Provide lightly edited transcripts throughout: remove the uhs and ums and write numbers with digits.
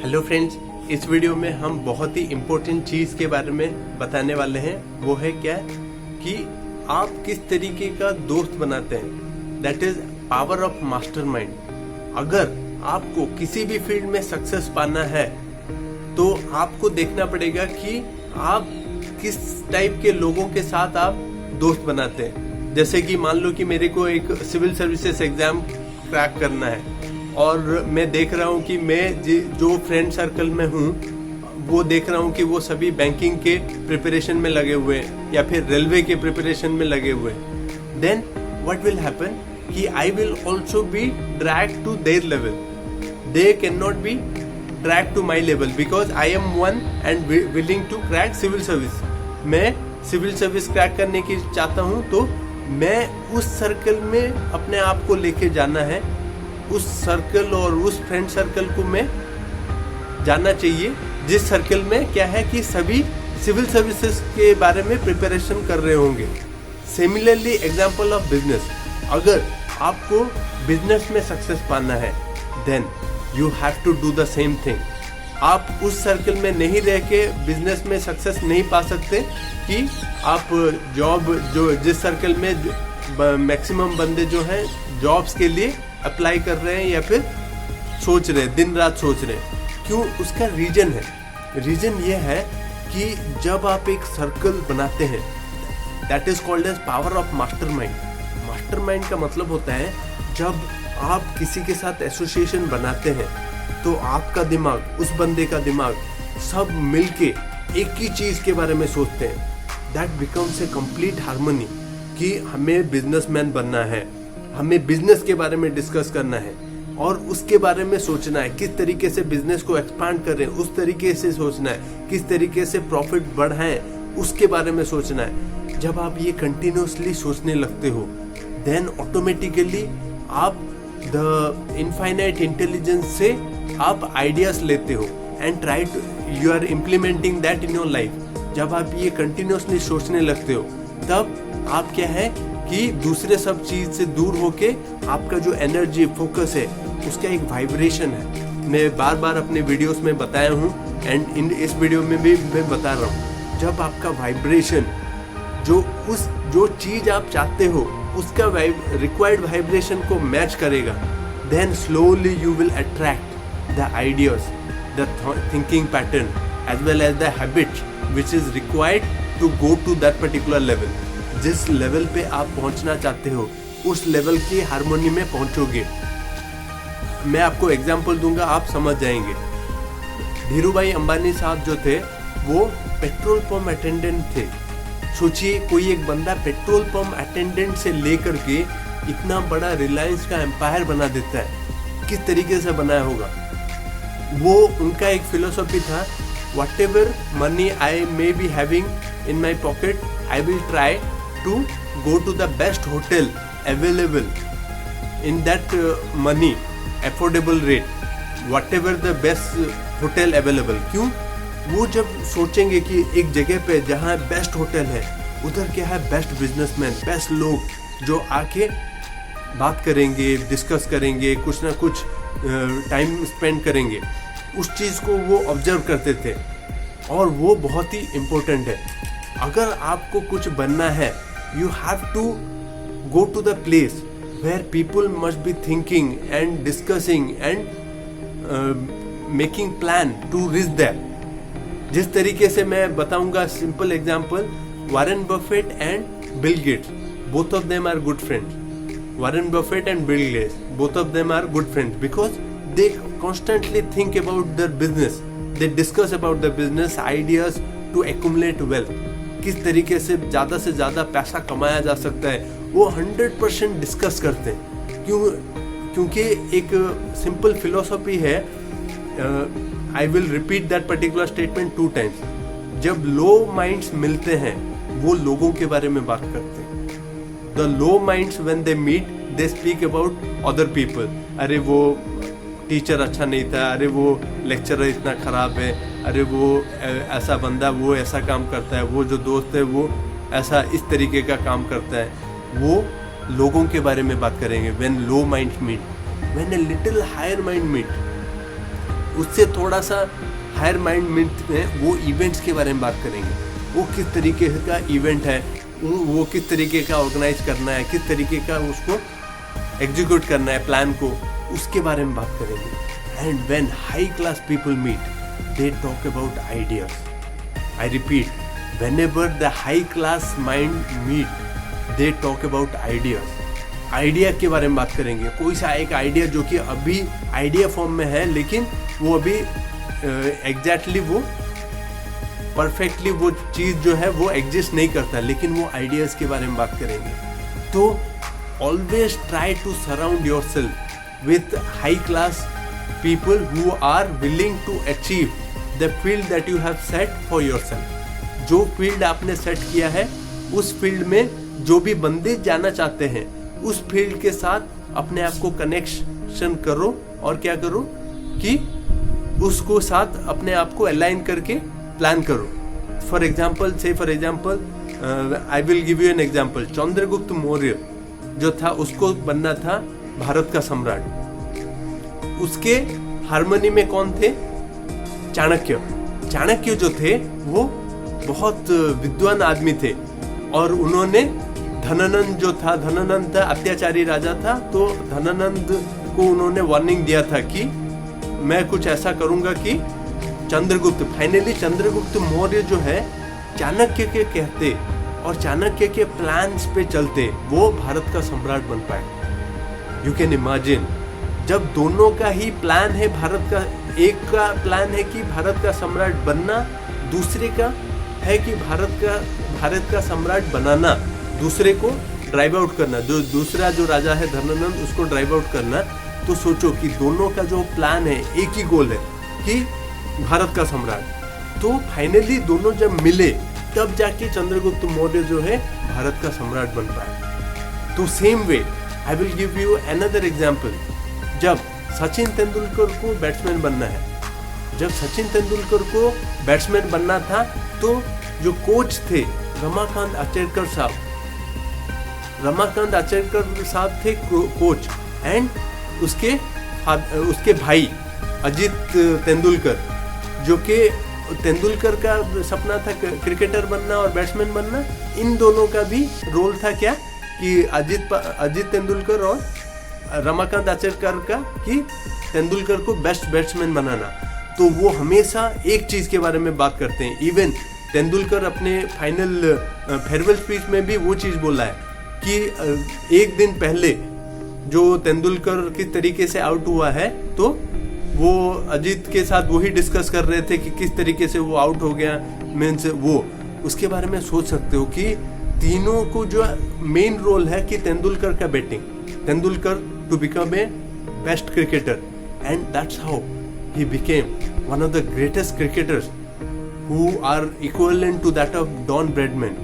Hello friends, इस video में हम बहुत ही इम्पोर्टेंट चीज़ के बारे में बताने वाले हैं। वो है क्या कि आप किस तरीके का दोस्त बनाते हैं। That is power of mastermind. अगर आपको किसी भी फील्ड में सक्सेस पाना है तो आपको देखना पड़ेगा कि आप किस टाइप के लोगों के साथ आप दोस्त बनाते हैं। जैसे कि मान लो कि मेरे को एक सिविल सर्विसेज एग्जाम क्रैक करना है और मैं देख रहा हूँ कि मैं जो फ्रेंड सर्कल में हूँ वो देख रहा हूँ कि वो सभी बैंकिंग के प्रिपरेशन में लगे हुए हैं या फिर रेलवे के प्रिपरेशन में लगे हुए हैं। देन व्हाट विल हैपन कि I will also be drag to their level. They can not be drag to my level because I am one and willing to crack civil service. मैं civil service crack करने की चाहता हूँ तो मैं उस circle में अपने आप को लेके जाना है। उस सर्कल और उस फ्रेंड सर्कल को मैं जानना चाहिए जिस सर्कल में क्या है कि सभी सिविल सर्विसेज के बारे में प्रिपरेशन कर रहे होंगे। सिमिलरली एग्जांपल ऑफ बिजनेस, अगर आपको बिजनेस में सक्सेस पाना है then you have to do the same thing. आप उस सर्कल में नहीं रह के बिजनेस में सक्सेस नहीं पा सकते कि आप जॉब जो जिस सर्कल में मैक्सिमम बंदे जो हैं जॉब्स के लिए अप्लाई कर रहे हैं या फिर सोच रहे हैं, दिन रात सोच रहे हैं। क्यों? उसका रीजन है। रीजन ये है कि जब आप एक सर्कल बनाते हैं that is called as power of mastermind. Mastermind का मतलब होता है जब आप किसी के साथ एसोसिएशन बनाते हैं तो आपका दिमाग, उस बंदे का दिमाग सब मिलके एक ही चीज के बारे में सोचते हैं। That becomes a complete harmony कि हमें बिजनेसमैन बनना है, हमें बिजनेस के बारे में डिस्कस करना है और उसके बारे में सोचना है किस तरीके से बिजनेस को एक्सपांड करें, उस तरीके से सोचना है किस तरीके से प्रॉफिट बढ़ाएं, उसके बारे में सोचना है। जब आप ये कंटिन्यूसली सोचने लगते हो देन ऑटोमेटिकली आप द इनफाइनाइट इंटेलिजेंस से आप आइडियाज लेते हो and try to you are implementing that in your life. जब आप ये कंटिन्यूसली सोचने लगते हो तब आप क्या है कि दूसरे सब चीज से दूर होके आपका जो एनर्जी फोकस है उसका एक वाइब्रेशन है। मैं बार बार अपने वीडियोस में बताया हूँ एंड इन इस वीडियो में भी मैं बता रहा हूँ। जब आपका वाइब्रेशन जो चीज आप चाहते हो उसका रिक्वायर्ड वाइब्रेशन को मैच करेगा then slowly you will attract the ideas, the thinking pattern as well as the habit which is required to go to that particular level. जिस लेवल पे आप पहुंचना चाहते हो उस लेवल की हार्मोनी में पहुंचोगे। मैं आपको एग्जांपल दूंगा, आप समझ जाएंगे। धीरूभाई अंबानी साहब जो थे वो पेट्रोल पंप अटेंडेंट थे। सोचिए कोई एक बंदा पेट्रोल पंप अटेंडेंट से लेकर के इतना बड़ा रिलायंस का एम्पायर बना देता है, किस तरीके से बनाया होगा। वो उनका एक फिलोसॉफी था, whatever money I may be having in my pocket, I will try to go to the best hotel available in that money, affordable rate, whatever the best hotel available। क्यों? वो जब सोचेंगे कि एक जगह पे जहाँ बेस्ट होटल है उधर क्या है बेस्ट बिजनेसमैन, बेस्ट लोग जो आके बात करेंगे, डिस्कस करेंगे, कुछ ना कुछ टाइम स्पेंड करेंगे, उस चीज़ को वो ऑब्जर्व करते थे और वो बहुत ही इम्पोर्टेंट है। अगर आपको कुछ बनना है you have to go to the place where people must be thinking and discussing and making plan to reach that. जिस तरीके से मैं बताऊंगा simple example, Warren Buffett and Bill Gates, both of them are good friends. Warren Buffett and Bill Gates, both of them are good friends because they constantly think about their business, they discuss about the business ideas to accumulate wealth। किस तरीके से ज़्यादा पैसा कमाया जा सकता है वो 100% डिस्कस करते हैं। क्योंकि एक सिंपल फिलोसॉफी है, I will repeat that particular statement 2 times। जब लो माइंड्स मिलते हैं वो लोगों के बारे में बात करते हैं। The low minds when they meet they speak about other people. अरे वो टीचर अच्छा नहीं था, अरे वो लेक्चरर इतना ख़राब है, अरे वो ऐसा बंदा वो ऐसा काम करता है, वो जो दोस्त है वो ऐसा इस तरीके का काम करता है। वो लोगों के बारे में बात करेंगे। When low mind meet, when a little higher mind meet, उससे थोड़ा सा हायर माइंड में वो इवेंट्स के बारे में बात करेंगे, वो किस तरीके का इवेंट है, वो किस तरीके का ऑर्गेनाइज करना है, किस तरीके का उसको एग्जीक्यूट करना है प्लान को, उसके बारे में बात करेंगे। And when high class people meet they talk about ideas. I repeat, whenever the high class mind meet they talk about ideas. Idea के बारे में बात करेंगे, कोई सा एक आइडिया जो कि अभी आइडिया फॉर्म में है, लेकिन वो अभी एग्जैक्टली वो परफेक्टली वो चीज़ जो है वो एग्जिस्ट नहीं करता, लेकिन वो आइडियाज़ के बारे में बात करेंगे। तो always try to surround yourself with high class people who are willing to achieve the field that you have set for yourself. जो फील्ड आपने सेट किया है, उस फील्ड में जो भी बंदे जाना चाहते हैं, उस फील्ड के साथ अपने आप को कनेक्शन करो और क्या करो कि उसको साथ अपने आप को अलाइन करके प्लान करो। For example I will give you an example. Chandragupta Maurya जो था, उसको बनना था भारत का सम्राट। उसके हारमोनी में कौन थे? चाणक्य। चाणक्य जो थे वो बहुत विद्वान आदमी थे, और उन्होंने धनानंद जो था, धनानंद अत्याचारी राजा था, तो धनानंद को उन्होंने वार्निंग दिया था कि मैं कुछ ऐसा करूंगा कि फाइनली चंद्रगुप्त मौर्य जो है चाणक्य के कहते और चाणक्य के प्लान्स पे चलते वो भारत का सम्राट बन पाए। यू कैन इमेजिन, जब दोनों का ही प्लान है, भारत का एक का प्लान है कि भारत का सम्राट बनना, दूसरे का है कि भारत का सम्राट बनाना, दूसरे को ड्राइव आउट करना, जो दूसरा जो राजा है धनानंद, उसको ड्राइव आउट करना। तो सोचो कि दोनों का जो प्लान है, एक ही गोल है कि भारत का सम्राट। तो फाइनली दोनों जब मिले तब जाके चंद्रगुप्त मौर्य जो है भारत का सम्राट बन पाया। तो same way I will give you another example. जब सचिन तेंदुलकर को बैट्समैन बनना है, जब सचिन तेंदुलकर को बैट्समैन बनना था, तो जो कोच थे रमाकांत आचरेकर साहब थे कोच, एंड उसके भाई अजीत तेंदुलकर, जो कि तेंदुलकर का सपना था क्रिकेटर बनना और बैट्समैन बनना। इन दोनों का भी रोल था क्या कि अजीत तेंदुलकर और रमाकांत आचरेकर का कि तेंदुलकर को बेस्ट बैट्समैन बनाना। तो वो हमेशा एक चीज़ के बारे में बात करते हैं। इवन तेंदुलकर अपने फाइनल फेयरवेल स्पीच में भी वो चीज़ बोला है कि एक दिन पहले जो तेंदुलकर किस तरीके से आउट हुआ है, तो वो अजीत के साथ वही डिस्कस कर रहे थे कि किस तरीके से वो आउट हो गया। मीन्स वो उसके बारे में सोच सकते हो कि तीनों को जो मेन रोल है कि तेंदुलकर का batting, Tendulkar to become a best cricketer, and that's how he became one of the greatest cricketers who are equivalent to that of Don Bradman.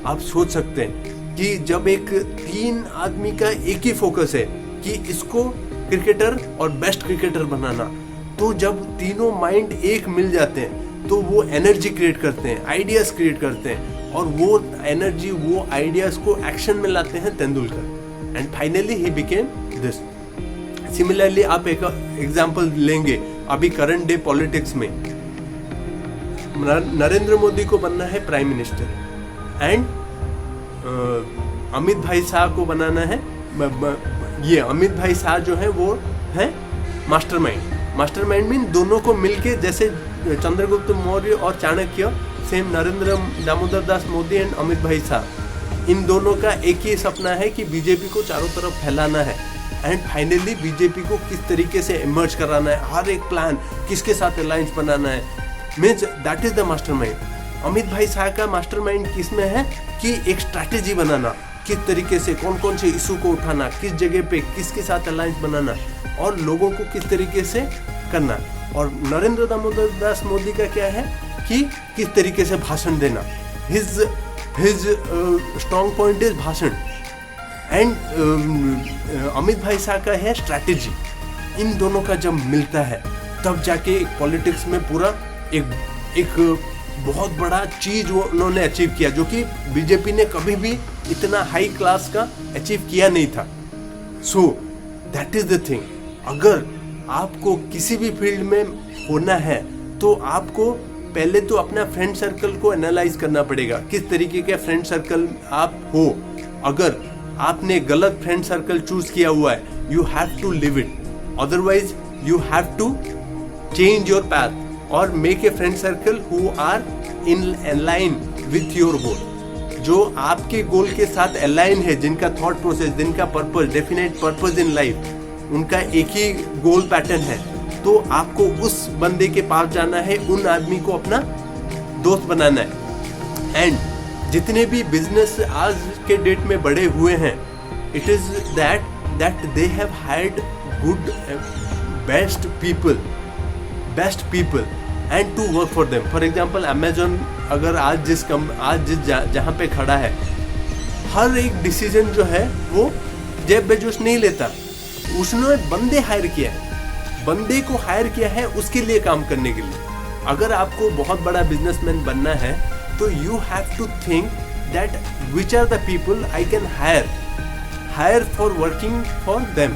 आप सोच सकते हैं कि जब एक तीन आदमी का एक ही फोकस है कि इसको क्रिकेटर और बेस्ट क्रिकेटर बनाना, तो जब तीनों माइंड एक मिल जाते हैं तो वो एनर्जी क्रिएट करते हैं, आइडियाज क्रिएट करते हैं, और वो एनर्जी, वो आइडियाज को एक्शन में लाते हैं Tendulkar, and finally he became this. Similarly आप एक एग्जांपल लेंगे अभी करंट डे पॉलिटिक्स में, नरेंद्र मोदी को बनना है प्राइम मिनिस्टर, एंड अमित भाई शाह को बनाना है, ये अमित भाई शाह जो है वो है मास्टरमाइंड मीन दोनों को मिलके, जैसे चंद्रगुप्त मौर्य और चाणक्य, सेम नरेंद्र दामोदर दास मोदी एंड अमित भाई शाह, इन दोनों का एक ही सपना है कि बीजेपी को चारों तरफ फैलाना है, एंड फाइनली बीजेपी को किस तरीके से इमर्ज कराना है, हर एक प्लान किसके साथ अलायंस बनाना है, means that is the mastermind. Amit भाई शाह का मास्टरमाइंड किसमें है कि एक स्ट्रैटेजी बनाना, किस तरीके से कौन कौन से इशू को उठाना, किस जगह पे किसके साथ अलायंस बनाना, और लोगों को किस तरीके से करना। और नरेंद्र दामोदर दास मोदी का क्या है कि किस तरीके से भाषण देना, हिज स्ट्रॉन्ग पॉइंट इज भाषण, एंड अमित भाई शाह का है स्ट्रैटेजी। इन दोनों का जब मिलता है तब जाके एक पॉलिटिक्स में पूरा एक बहुत बड़ा चीज वो उन्होंने अचीव किया, जो कि बीजेपी ने कभी भी इतना हाई क्लास का अचीव किया नहीं था। So that is the thing. अगर आपको किसी भी फील्ड में होना है तो आपको पहले तो अपना फ्रेंड सर्कल को एनालाइज करना पड़ेगा, किस तरीके का फ्रेंड सर्कल आप हो। अगर आपने गलत फ्रेंड सर्कल चूज किया हुआ है, you have to live it, otherwise you have to change your path और make a friend circle who are in line with your goal, जो आपके गोल के साथ अलाइन है, जिनका थॉट प्रोसेस, जिनका purpose, definite purpose in life, उनका एक ही गोल पैटर्न है, तो आपको उस बंदे के पास जाना है, उन आदमी को अपना दोस्त बनाना है। एंड जितने भी बिजनेस आज के डेट में बड़े हुए हैं, it is that they have hired good best people and to work for them. For example Amazon अगर आज जहाँ पे खड़ा है, हर एक डिसीजन जो है वो जेफ बेजोस नहीं लेता, उसने बंदे हायर किया है, बंदे को हायर किया है उसके लिए काम करने के लिए। अगर आपको बहुत बड़ा बिजनेसमैन बनना है तो you have to think that which are the people I can hire for working for them.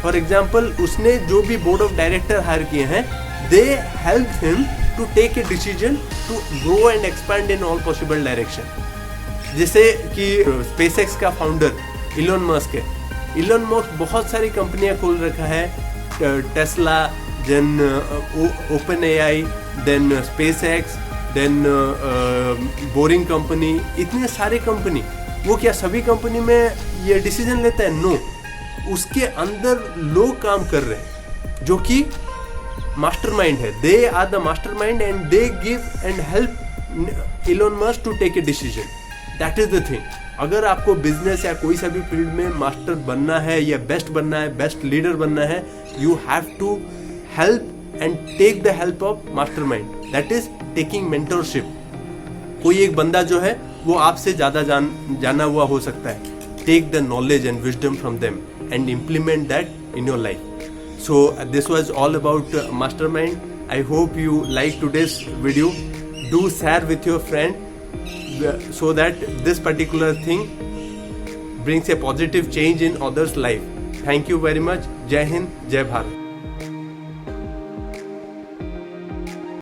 For example उसने जो भी बोर्ड ऑफ डायरेक्टर हायर किए हैं, they help him to take a decision to grow and expand in all possible direction. जैसे कि SpaceX का founder Elon Musk है, Elon Musk बहुत सारी कंपनियां खोल रखा है, Tesla, then OpenAI, then SpaceX, then boring company, इतने सारे कंपनी। वो क्या सभी कंपनी में ये डिसीजन लेता है? नो, उसके अंदर लोग काम कर रहे हैं जो कि मास्टरमाइंड है, they are the mastermind and they give and help Elon Musk to take a decision. That is the thing. अगर आपको बिजनेस या कोई सा भी फील्ड में मास्टर बनना है या बेस्ट बनना है, बेस्ट लीडर बनना है, you have to help and take the help of mastermind, that is taking mentorship. कोई एक बंदा जो है वो आपसे ज्यादा जाना हुआ हो सकता है, take the knowledge and wisdom from them and implement that in your life. So this was all about Mastermind. I hope you like today's video. Do share with your friend so that this particular thing brings a positive change in others' life. Thank you very much. Jai Hind, Jai Bharat.